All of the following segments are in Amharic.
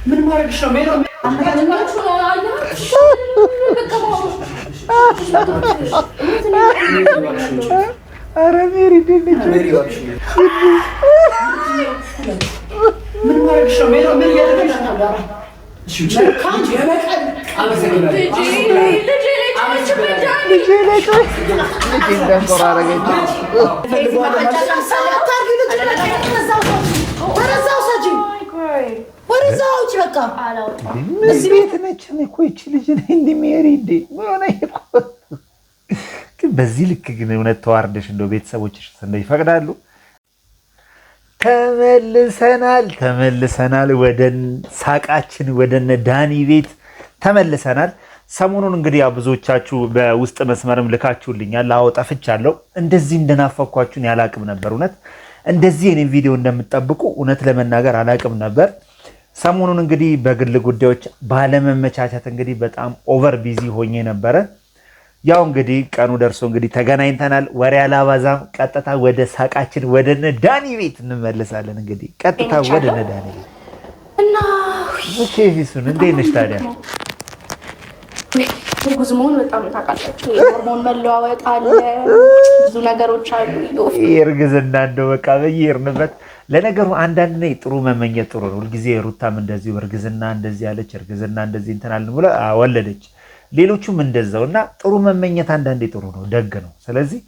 ምን ማድረግሽ ነው ሜሮ? ኧረ ሜሪ ምን ማድረግሽ ነው ሜሮ? ምን እያደረግሽ ነው? በዚህ ልክ ግን እውነት ተዋርደሽ እንደው ቤተሰቦችሽ እንደው ይፈቅዳሉ? ተመልሰናል ወደ ሳቃችን ወደነ ዳኒ ቤት ተመልሰናል። ሰሞኑን እንግዲህ ያው ብዙዎቻችሁ በውስጥ መስመርም ልካችሁልኛል። አዎ ጠፍቻለሁ። እንደዚህ እንደናፈኳችሁን ያላቅም ነበር። እውነት እንደዚህ የኔ ቪዲዮ እንደምትጠብቁ እውነት ለመናገር አላቅም ነበር። ሰሞኑን እንግዲህ በግል ጉዳዮች ባለመመቻቸት እንግዲህ በጣም ኦቨር ቢዚ ሆኜ ነበረ። ያው እንግዲህ ቀኑ ደርሶ እንግዲህ ተገናኝተናል። ወሬ አላባዛም፣ ቀጥታ ወደ ሳቃችን ወደነ ዳኒ ቤት እንመለሳለን። እንግዲህ ቀጥታ ወደነ ዳኒ ቤት እና እሺ፣ ፊሱን እንዴት ነሽ ታዲያ? ጉዝ መሆን በጣም ታውቃላችሁ፣ የሆርሞን መለዋወጥ አለ፣ ብዙ ነገሮች አሉ። እርግዝና እንደው በቃ በየሄድንበት ለነገሩ አንዳንድ ላይ ጥሩ መመኘት ጥሩ ነው። ሁልጊዜ ሩታም እንደዚሁ እርግዝና እንደዚህ ያለች እርግዝና እንደዚህ እንትን ብለ ወለደች፣ ሌሎቹም እንደዛው እና ጥሩ መመኘት አንዳንዴ ጥሩ ነው፣ ደግ ነው። ስለዚህ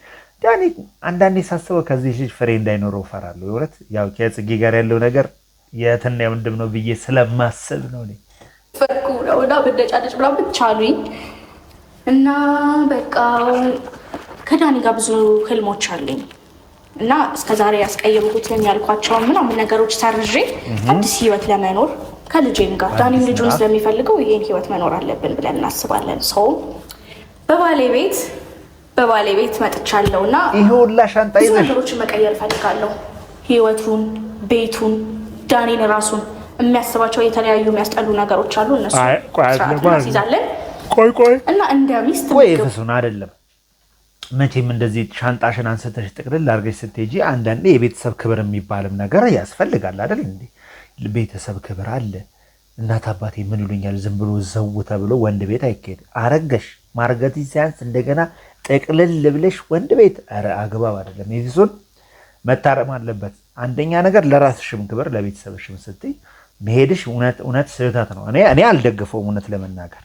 ዳኒ አንዳንዴ ሳስበው ከዚህ ልጅ ፍሬ እንዳይኖረው እፈራለሁ። የእውነት ያው ከጽጌ ጋር ያለው ነገር የትና ወንድም ነው ብዬ ስለማስብ ነው እኔ ፈኩ ነውና በደጫደጭ ብላ ብቻ አሉኝ እና በቃ ከዳኒ ጋር ብዙ ህልሞች አሉኝ እና እስከዛሬ ያስቀየምኩትን ያልኳቸውን ምናምን ነገሮች ሰርዤ አዲስ ህይወት ለመኖር ከልጄም ጋር ዳኒም ልጁን ስለሚፈልገው ይሄን ህይወት መኖር አለብን ብለን እናስባለን። ሰው በባሌ ቤት መጥቻለሁና ይሄ ሁላ ሻንጣ ይዘሽ ነገሮችን መቀየር ፈልጋለሁ። ህይወቱን፣ ቤቱን፣ ዳኒን ራሱን የሚያስባቸው የተለያዩ የሚያስጠሉ ነገሮች አሉ። እነሱ ይዛለን ቆይ እና እንደ ሚስት ፍሱን አይደለም መቼም እንደዚህ ሻንጣሽን አንስተሽ ጥቅልል አድርገሽ ስትሄጂ አንዳንዴ የቤተሰብ ክብር የሚባልም ነገር ያስፈልጋል አይደል እንዴ? ቤተሰብ ክብር አለ። እናት አባቴ ምን ይሉኛል ዝም ብሎ ዘው ተብሎ ወንድ ቤት አይካሄድ። አረገሽ ማርገት ሲያንስ እንደገና ጥቅልል ብለሽ ወንድ ቤት ኧረ አግባብ አይደለም። ይፍሱን መታረም አለበት። አንደኛ ነገር ለራስሽም ክብር ለቤተሰብሽም ስትይ መሄድሽ እውነት ስህተት ነው። እኔ አልደግፈውም። እውነት ለመናገር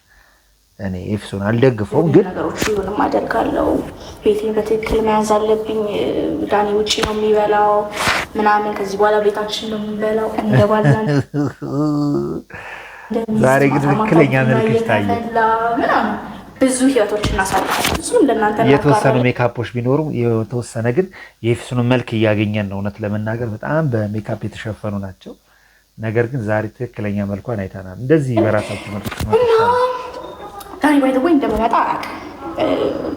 እኔ ኤፍሱን አልደግፈውም፣ ግን ነገሮች ሁሉንም አደርጋለሁ። ቤቴን በትክክል መያዝ አለብኝ። ዳኒ ውጪ ነው የሚበላው ምናምን፣ ከዚህ በኋላ ቤታችን ነው የሚበላው። እንገባለን። ዛሬ ግን ትክክለኛ መልክሽ ታየ። ብዙ ህይወቶች እናሳልፋለን። እሱም ለእናንተ የተወሰኑ ሜካፖች ቢኖሩ የተወሰነ ግን የኤፍሱን መልክ እያገኘን ነው። እውነት ለመናገር በጣም በሜካፕ የተሸፈኑ ናቸው። ነገር ግን ዛሬ ትክክለኛ መልኳን አይተናል። እንደዚህ በራሳችሁ መልክ ዳኒ ባይ ዘ ወይ እንደምመጣ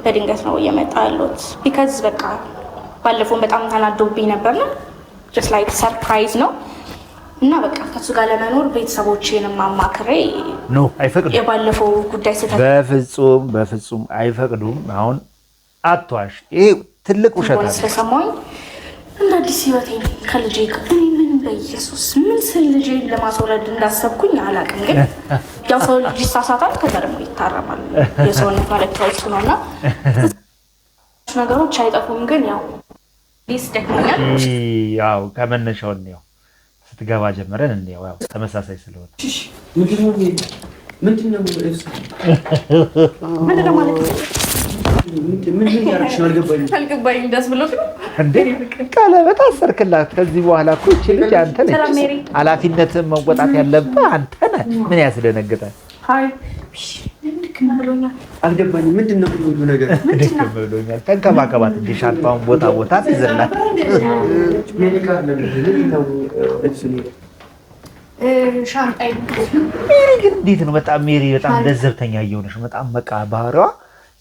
በድንገት ነው እየመጣ ያለሁት። ቢካዝ በቃ ባለፈውን በጣም ተናዶብኝ ነበር ነው ጀስት ላይክ ሰርፕራይዝ ነው እና በቃ ከሱ ጋር ለመኖር ቤተሰቦቼንም አማክሬ ነው። አይፈቅዱም። የባለፈው ጉዳይ ስህተት በፍጹም አይፈቅዱም። አሁን አትዋሽ። ይሄ ትልቅ ውሸት ነው። ስለሰማኝ እንደ አዲስ ህይወቴን ከልጄ ጋር በኢየሱስ ምን ስል ልጄን ለማስወረድ እንዳሰብኩኝ አላውቅም። ግን ያው ሰው ልጅ ይሳሳታል፣ ከዛ ደግሞ ይታረማል። የሰውነት መለኪያው እሱ ነው እና ነገሮች አይጠፉም። ግን ያው ዲስ ደክሞኛል። ያው ከመነሻው ነው ስትገባ ጀመረን እንዴው ያው ተመሳሳይ ስለሆነ ምንድነው ማለት ምን ያርክሽ ነው? አልገባኝም። ደስ ብሎሽ ነው እንዴ? ቀለበት አሰርክላት። ከዚህ በኋላ እኮ እቺ ልጅ አንተ ነህ ኃላፊነትን መወጣት ያለብህ አንተ ነህ። ምን ያስደነግጣል? ሃይ ድክም ብሎኛል። አልገባኝም። ምንድነው ሁሉ ነገር? ድክም ብሎኛል። ተንከባከባት እንጂ ሻንጣውን ቦታ ትይዝላት። ሻንጣዬ ሜሪ ግን እንዴት ነው? በጣም ሜሪ በጣም ለዘብተኛ እየሆነሽ በጣም በቃ ባህሪዋ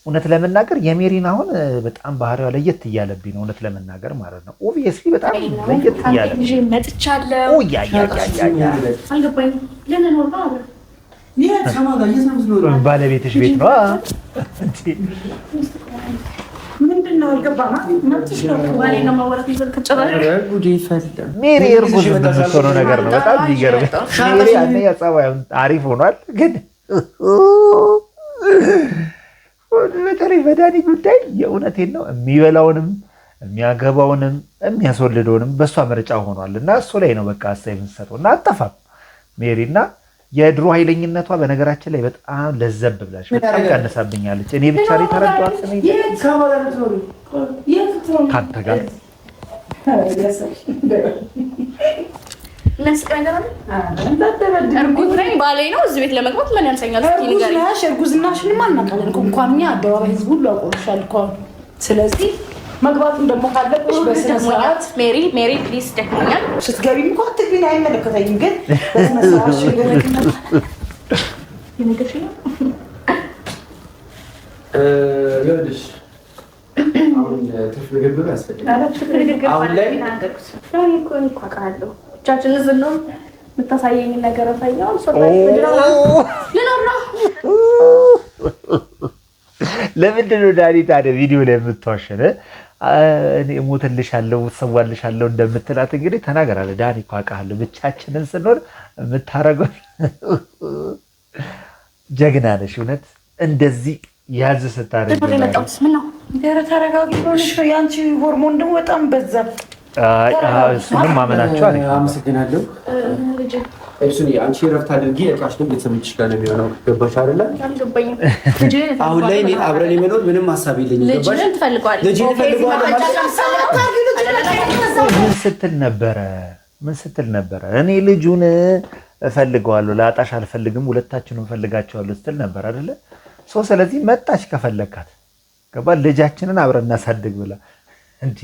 እውነት ለመናገር የሜሪን አሁን በጣም ባህሪዋ ለየት እያለብኝ ነው። እውነት ለመናገር ማለት ነው። ኦብቪየስሊ በጣም ለየት እያለ ልጄ መጥቻለሁ። አልገባኝም። ለነኖር ነው አብረን ባለቤትሽ ቤት ነው ምንድነው አልገባማ። መጥሽ ነው ወሬ ነው ማወራት ይፈልከጨራል ጉዴ ፈለ ሜሪ እርጉዝ የምትሆነው ነገር ነው። በጣም ይገርም። ሜሪ አንደኛ ጸባዩን አሪፍ ሆኗል፣ ግን በተለይ በዳኒ ጉዳይ የእውነቴን ነው የሚበላውንም የሚያገባውንም የሚያስወልደውንም በእሷ ምርጫ ሆኗል እና እሱ ላይ ነው በቃ ሀሳብ የምንሰጠው እና አጠፋም ሜሪ እና የድሮ ኃይለኝነቷ በነገራችን ላይ በጣም ለዘብ ብላሽ በጣም ቀንሳብኛለች። እኔ ብቻ ላይ ተረዳኋት። ከአንተ ጋር እርጉዝ ነኝ ባሌ ነው እዚህ ቤት ለመግባት ምን ያንሰኛል? እርጉዝናሽንማ እናውቃለን እኮ እንኳን እኛ አደባባይ ህዝብ ሁሉ ያውቆሻል እኮ። ስለዚህ መግባቱን ደግሞ ካለብሽ በስነ ስርዓት ሜሪ ፕሊዝ ደክሞኛል። ስትገቢም እኮ አትግቢኝ፣ አይመለከተኝም። ግን በስነ ስርዓት ይኸውልሽ አሁን ትርፍ ንግግር ያስፈልጋል። አሁን ላይ ብቻችን ዝም ነው የምታሳየኝ ነገር ሳይሆን ልኖር ነው። ለምንድን ነው ዳኒ ታዲያ ቪዲዮ ላይ የምትዋሸን? እኔ እሞትልሻለሁ እሰዋልሻለሁ እንደምትላት እንግዲህ ተናገራለህ። ዳኒ እኮ አውቃለሁ ብቻችንን ስንሆን የምታረገው ጀግና ነሽ። እውነት እንደዚህ ያዝ ስታደርግ ተረጋጊ ሆነሽ ነው። የአንቺ ሆርሞን ደግሞ በጣም በዛ። እሱንም ማመናቸው አለ። አመሰግናለሁ። እሱን አንቺ ረፍት አድርጊ። እቃሽ ነው ቤተሰቦችሽ ጋር ነው የሚሆነው። ገባሽ አይደለ? አሁን ላይ እኔ አብረን የመኖር ምንም ሀሳብ የለኝም። ገባሽ? ልጅን ትፈልጓለሽ? ምን ስትል ነበረ? እኔ ልጁን እፈልገዋለሁ፣ ላጣሽ አልፈልግም፣ ሁለታችንም እፈልጋቸዋለሁ ስትል ነበር አይደለ? ስለዚህ መጣች ከፈለካት ገባ ልጃችንን አብረን እናሳድግ ብላ እንዴ።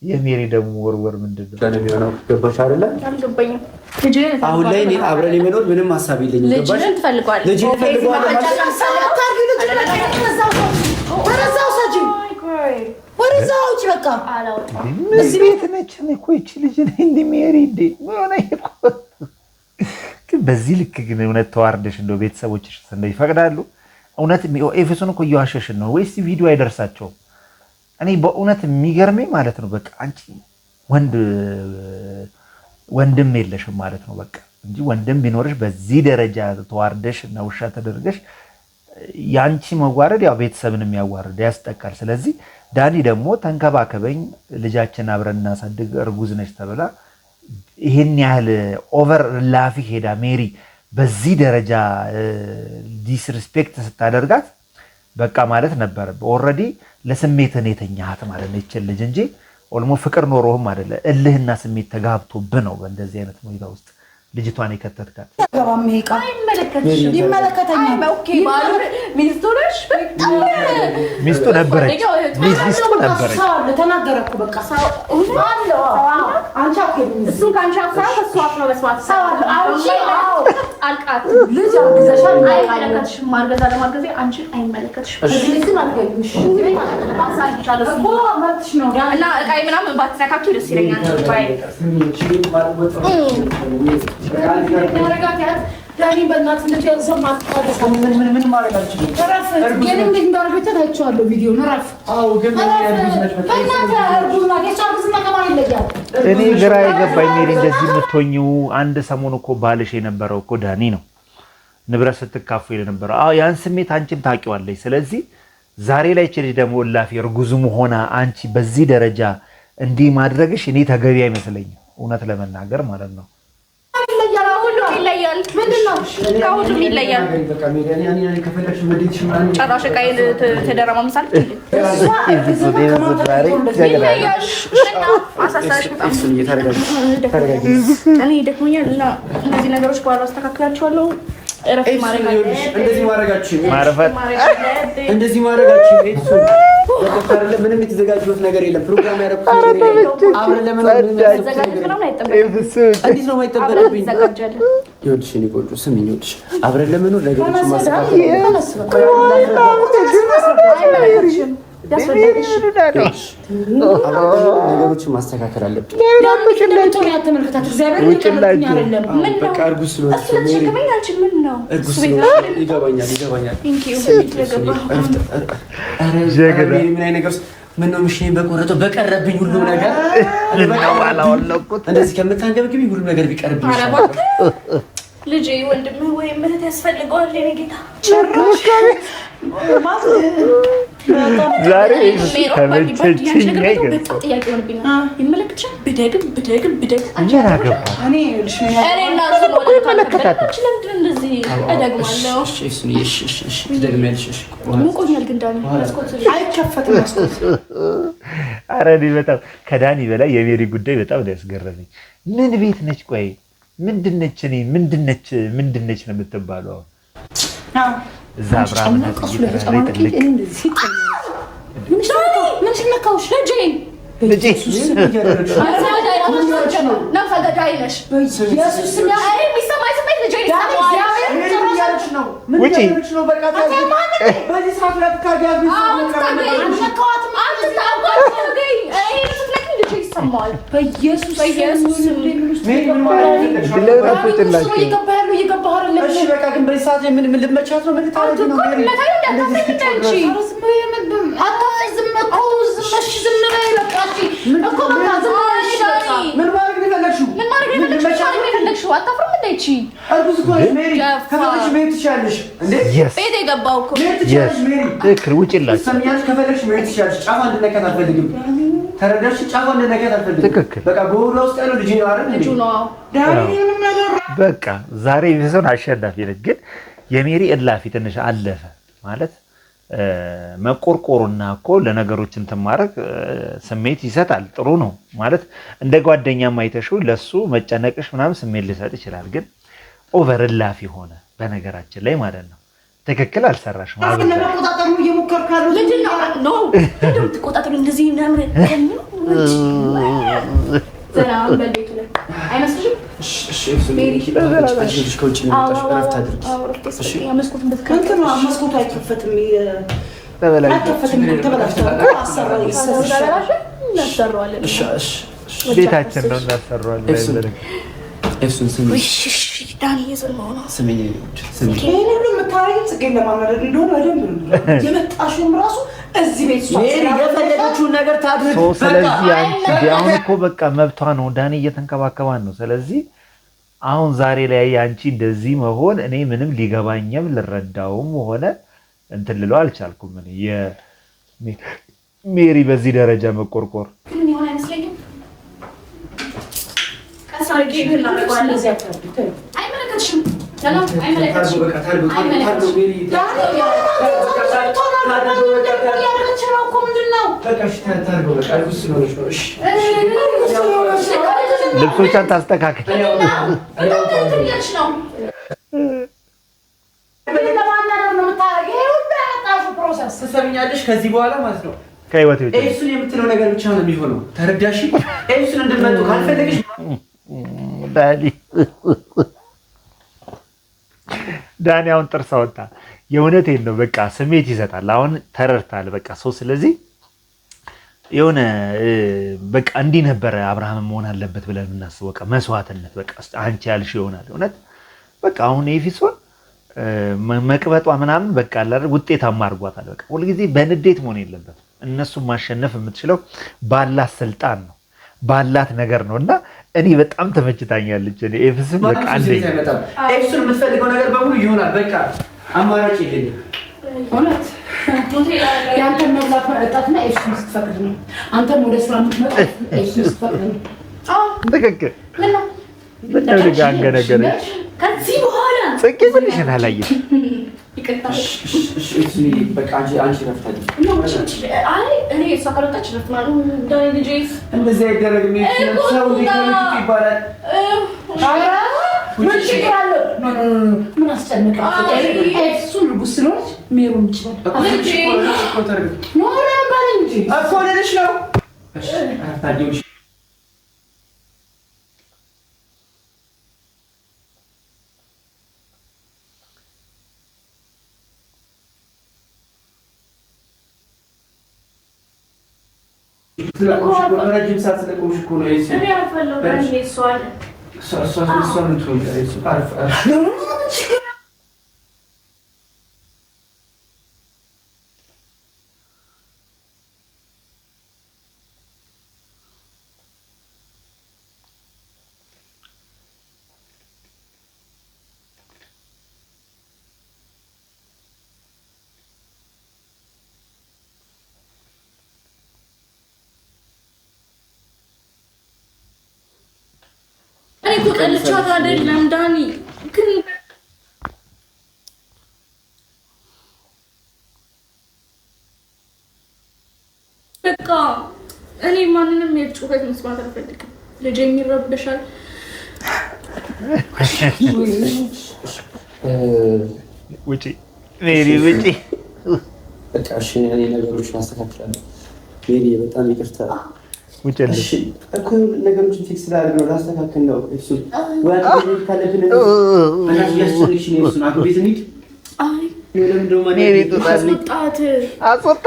የሜሪ ደግሞ ወርወር ምንድን ነው የሚሆነው? ገባሽ አይደለ? አሁን ላይ እኔ አብረን የመኖር ምንም ሀሳብ የለኝም። ገባሽ? ልጅን ትፈልጓለሽ? ልጅን ትፈልጓለሽ? ወደዛው ውጪ በቃ እዚህ ቤት ነች እኮ ይቺ ልጅ እንደ ሜሪ እንደ ሆነ እኮ። ግን በዚህ ልክ ግን እውነት ተዋርደሽ እንደው ቤተሰቦችሽ እንደው ይፈቅዳሉ? እውነት ኤፌሶን እኮ እየዋሸሽን ነው ወይስ ቪዲዮ አይደርሳቸውም? እኔ በእውነት የሚገርመኝ ማለት ነው በቃ አንቺ ወንድም የለሽም ማለት ነው በቃ እንጂ ወንድም ቢኖርሽ በዚህ ደረጃ ተዋርደሽ እና ውሻ ተደርገሽ ያንቺ መዋረድ ያው ቤተሰብን የሚያዋርድ ያስጠቃል። ስለዚህ ዳኒ ደግሞ ተንከባከበኝ፣ ልጃችን አብረን እናሳድግ፣ እርጉዝ ነች ተብላ ይሄን ያህል ኦቨር ላፊ ሄዳ ሜሪ በዚህ ደረጃ ዲስሪስፔክት ስታደርጋት በቃ ማለት ነበር ኦልሬዲ ለስሜትን የተኛሃት ማለት ነው ይችል ልጅ እንጂ ኦልሞ ፍቅር ኖሮህም አይደለ። እልህና ስሜት ተጋብቶብህ ነው በእንደዚህ አይነት ሁኔታ ውስጥ ልጅቷን የከተትካት። ሚስቱ ነበረች። ዳኒ በእናትህ እንደዚህ ማጥፋት ምን ማለት አልችልም። ግን እንዴት እንዳደረገች አይቼዋለሁ ቪዲዮ ነራፍ። አዎ ግን እኔ ግራ የገባኝ ሜሪ እንደዚህ የምትሆኚው አንድ ሰሞን እኮ ባልሽ የነበረው እኮ ዳኒ ነው ንብረት ስትካፈል የነበረው። አዎ ያን ስሜት አንቺም ታውቂዋለሽ። ስለዚህ ዛሬ ላይ እቺ ልጅ ደግሞ እላፊ እርጉዝም ሆና አንቺ በዚህ ደረጃ እንዲህ ማድረግሽ እኔ ተገቢ አይመስለኝም እውነት ለመናገር ማለት ነው። ይለያል ምንድነው? ከሁሉም ይለያል። ጨራሽ ቃይል ተደረማምሳል እኔ ደክሞኛል እና እነዚህ ነገሮች በኋላ አስተካክላቸዋለሁ። እንደዚህ ማድረጋችሁ ምንም የተዘጋጀሁት ነገር የለም። ፕሮግራም ያደረኩት ነገር የለም። አብረን ለመኖር እንዴት ነው የማይጠበቅብኝ? ይኸውልሽ እኔ ቆንጆ ስሚኝ፣ ይኸውልሽ አብረን ለመኖር ነገሮችን ማስተካከል ነገሮችን ማስተካከል አለብኝ። በቃ እርጉዝ ስለሆነች ይገባኛል። ምን ነው ምሽኔ በቆረጠው በቀረብኝ ሁሉ ነገር እንደዚህ ከምታንገብግብኝ ሁሉ ነገር ቢቀርብኝ ይሻላል። ልጄ ወንድምህ ወይም እህት ያስፈልገዋል። የኔ ጌታ ዛሬ ተመቸችኝ። ኧረ እኔ በጣም ከዳኒ በላይ የሜሪ ጉዳይ በጣም ነው ያስገረመኝ። ምን ቤት ነች? ቆይ ምንድነች? እኔ ምንድነች ነው የምትባለው? እዛ አብርሃም ነው ተረዳሽ? ጫፋ እንደነከት አልፈልግም። በቃ በሁሉ ውስጥ ያለው ልጅ ነው አይደል? ልጅ ነው። በቃ ዛሬ ቢሆን አሸናፊ ነች። ግን የሜሪ እላፊ ትንሽ አለፈ ማለት መቆርቆሩና እኮ ለነገሮች እንትን ማድረግ ስሜት ይሰጣል። ጥሩ ነው ማለት እንደ ጓደኛም አይተሽው ለሱ መጨነቅሽ ምናምን ስሜት ሊሰጥ ይችላል። ግን ኦቨር እላፊ ሆነ በነገራችን ላይ ማለት ነው። ትክክል አልሰራሽም። ለመቆጣጠር ነው እየሞከርኩ ያለው። ምንድን ነው ተቆጣጠሩ እንደዚህ ምናምን ሰላም በቤቱ ላይ አይመስልሽም? መስኮቱ አይከፈትም። ቤታችን ነው እናሰራዋለን። እሱን ስሚ ዳኒ የዘማው ነው ስሚ የምታረጊው ጽጌን ለማናደድ እንደሆነ በደንብ ነው የመጣሽውም ራሱ እዚህ ቤት የፈለገችውን ነገር ታድርግ። ስለዚህ አንቺ አሁን እኮ በቃ መብቷ ነው። ዳኒ እየተንከባከባን ነው። ስለዚህ አሁን ዛሬ ላይ አንቺ እንደዚህ መሆን እኔ ምንም ሊገባኝም ልረዳውም ሆነ እንትን ልለው አልቻልኩም። እኔ የሜሪ በዚህ ደረጃ መቆርቆር ምን ይሆን አይመስለኝም። አይመለከትሽም። ልብሶቿን ታስተካክል። ትሰሚኛለሽ? ከዚህ በኋላ ማለት ነው ከህይወት ብቻ ኤፍሱን የምትለው ነገር ብቻ ነው የሚሆነው። ተረዳሽ? ኤፍሱን እንድትመጡ ካልፈለግሽ ዳኒ አሁን ጥርስ አወጣ። የእውነቴን ነው። በቃ ስሜት ይሰጣል። አሁን ተረድታል። በቃ ሰው ስለዚህ የሆነ በቃ እንዲህ ነበረ አብርሃም መሆን አለበት ብለን የምናስበው በቃ መስዋዕትነት በቃ አንቺ ያልሽ ይሆናል። እውነት በቃ አሁን ኤፊሶን መቅበጧ ምናምን በቃ አለ ውጤታማ አድርጓታል። በቃ ሁልጊዜ በንዴት መሆን የለበትም። እነሱን ማሸነፍ የምትችለው ባላት ስልጣን ነው ባላት ነገር ነው። እና እኔ በጣም ተመችታኛለች። እኔ ኤፍስም በቃ አንደኛ ኤፍሱን የምትፈልገው ነገር በሙሉ ይሆናል። በቃ አማራጭ የለኝም። እውነት ያንተን መብላት መጠጣትና ኤፍሱን ስትፈቅድ ነው። አንተም ወደ ስራ የምትመጣው ኤፍሱን ስትፈቅድ ነው። ትክክል። ምነው ልጅ አንገነገነች? ከዚህ በኋላ ጽጌ ምንሽን አላየሽ? በቃ አንቺ ረፍታለች። እኔ እሷ ካልወጣች ረፍት ማለት ነው። ዳኒ ልጄ እንደዚህ አይደረግም። ሰው ሊከምት ይባላል። ምን ችግር አለው? ምን አስጨነቃት? ኤፍሱን ልቡስ ስለሆነች ሜሮን ይችላል እኮ ልልሽ ነው። ረጅም ሰዓት ስለቆምሽ እኮ ነው። እኮ ጠልቻት አይደለም ዳኒ ግን በቃ እኔ ማንንም የጩኸት መስማት አልፈልግም። ልጄ የሚረብሻል። ውጪ ሜሪ ውጪ። በቃ እሺ እኔ ነገሮችን አስተካክላለሁ። ሜሪ በጣም ይቅርታ። ውጪ እሺ እኮ ነገሮችን ፊክስ ላድርግ ነው ላስተካክል ነው። እሱ ወይ ካለብን በእናትሽ እያስጨነቅሽ ነው። እሱን አቶ ቤት እንሂድ። አይ ሜሪ ትወጣለች። አስወጣ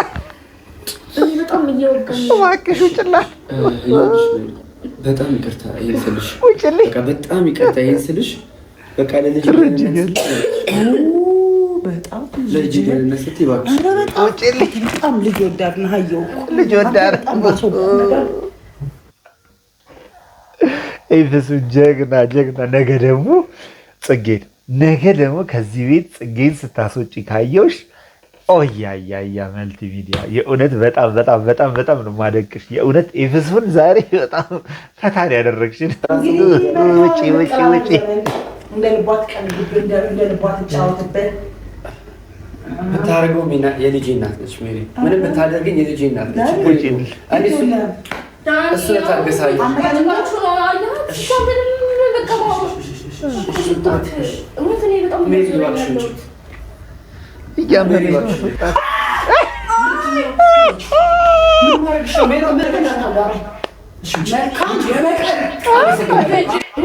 በጣም እየወጋኝ እባክሽ ውጭላት። በጣም ይቅርታ ይሄን ስልሽ ውጭልኝ። በቃ በጣም ይቅርታ ይሄን ስልሽ በቃ ለልጅ በጣም ለልጅ ገነት ስትይ እባክሽ ውጭልኝ። በጣም ልጅ ወዳድ ነህ። አየሁ ልጅ ወዳድ ኤፍሱ ጀግና ጀግና። ነገ ደግሞ ጽጌን ከዚህ ቤት ጽጌን ስታስወጪ ካየውሽ ኦያያያ መልቲ ሚዲያ የእውነት በጣም በጣም በጣም በጣም ነው የማደንቅሽ። የእውነት ኤፍሱን ዛሬ በጣም ፈታን ያደረግሽን። ውጪ ውጪ ውጪ። እንደ ልቧት ቀልብ እንደ ልቧት ተጫወትበት። ብታደርገው የልጄ እናት ነች ሜሪ። ምንም ብታደርገኝ የልጄ እናት ነች። ውጪ እሱ ታገሳለሁ።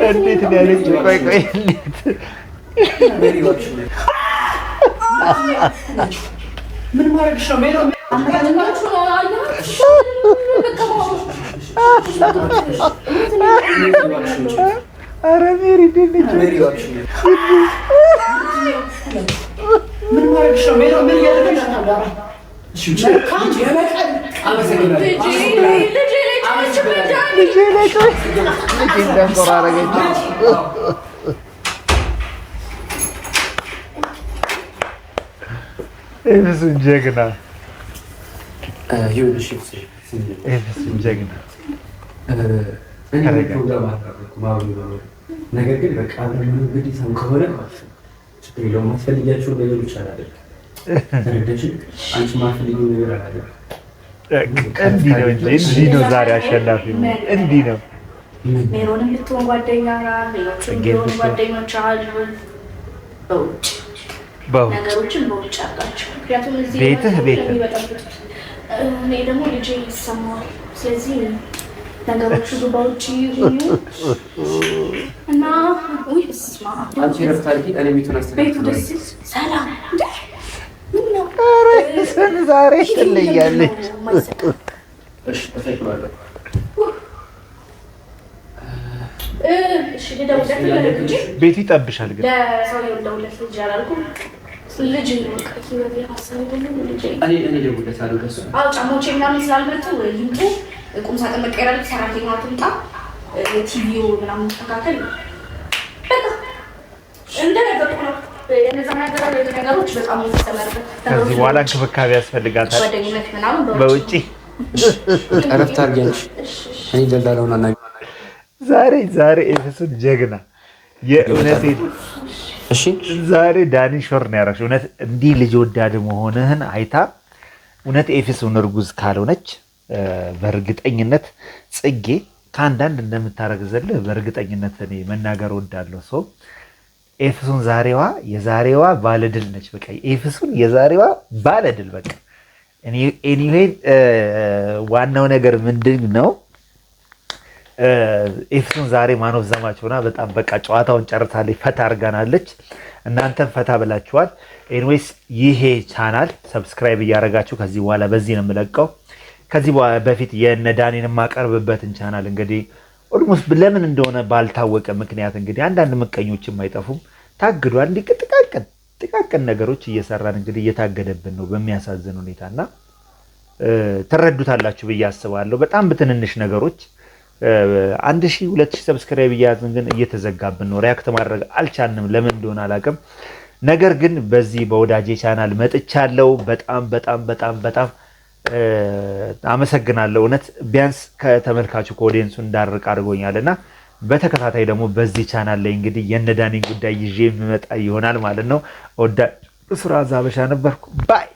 እንዴት ነው ያለችው? ቆይ ቆይ ምን ማድረግሽ ነው? ኧረ ሜሪ እንዴት ነች? ምን ማድረግሽ ነው? ምን እያደረግሽ ነው? ኤፍሱን ጀግና ኤፍሱን ጀግና። ነገር ግን በቃ እንግዲህ ሰው ከሆነ ማትፈልጊያቸውን ነገሮች አላደርግም። አንቺ ማትፈልጊው ነገር አላደርግም። እንዲህ ነው እንጂ እንዲህ ነው ዛሬ አሸናፊ እንዲህ ነው። ሜሮንም ልትሆን ጓደኛ ሌሎችም ቢሆኑ ጓደኞች አሉ። በውጭ ነገሮችን በውጭ አድርጋቸው። ምክንያቱም እዚህ ቤትህ እኔ ደግሞ ልጄ ይሰማዋል። ስለዚህ ነገሮች ሁሉ በውጭ ይሁኑ እና አንቺ ረፍት አድርጊ። እኔ ቤቱን አስተካክላለሁ። ሰላም ዛሬ ትለያለች። ቤቱ ይጠብሻል። ግን ለሰውየው እንደውለት ልጅ አላልኩም። ልጅ ጫማዎቼ ምናምን ስላልመጡ ይምጡ። ቁም ሳጥን መቀየር አለ። ሰራተኛዋ ትምጣ። ቲቪው ምናምን ተካከል። እንደነገርኩ ነው። ነገሮች በጣም ከዚህ በኋላ እንክብካቤ ያስፈልጋታል። ጓደኝነት ምናምን በውጭ እረፍት አድርጊያለሽ። እኔ ደላላውን አናግሬ ዛሬ ኤፍሱን ጀግና የእውነቴን እሺ ዛሬ ዳኒ ሾር ነው ያደረግሽው። እውነት እንዲህ ልጅ ወዳድ መሆንህን አይታ እውነት ኤፍሱን እርጉዝ ካልሆነች በእርግጠኝነት ጽጌ ከአንዳንድ እንደምታረግዘልህ በእርግጠኝነት እኔ መናገር ወዳለሁ። ሰው ኤፍሱን የዛሬዋ ባለድል ነች። በቃ ኤፍሱን የዛሬዋ ባለድል በቃ ኤኒዌይ ዋናው ነገር ምንድን ነው? ኤፍሱን ዛሬ ማን ኦፍ ዘ ማች ሆና በጣም በቃ ጨዋታውን ጨርሳለች። ፈታ አድርጋናለች። እናንተም ፈታ ብላችኋል። ኤኒዌይስ ይሄ ቻናል ሰብስክራይብ እያደረጋችሁ ከዚህ በኋላ በዚህ ነው የምለቀው። ከዚህ በፊት የነ ዳኒን የማቀርብበትን ቻናል እንግዲህ ኦልሞስት ለምን እንደሆነ ባልታወቀ ምክንያት እንግዲህ አንዳንድ ምቀኞችም አይጠፉም ታግዷል። እንዲህ ጥቃቅን ነገሮች እየሰራን እንግዲህ እየታገደብን ነው በሚያሳዝን ሁኔታና ትረዱታላችሁ ብዬ አስባለሁ። በጣም በትንንሽ ነገሮች 1000 2000 ሰብስክራይብ እያያዝን ግን እየተዘጋብን ነው። ሪያክት ማድረግ አልቻልንም፣ ለምን እንደሆነ አላውቅም። ነገር ግን በዚህ በወዳጄ ቻናል መጥቻለሁ። በጣም አመሰግናለሁ። እውነት ቢያንስ ከተመልካቹ ከኦዲየንሱ እንዳርቅ አድርጎኛልና በተከታታይ ደግሞ በዚህ ቻናል ላይ እንግዲህ የነዳኒን ጉዳይ ይዤ የምመጣ ይሆናል ማለት ነው። ወዳ ሱራ ዛበሻ ነበርኩ ባይ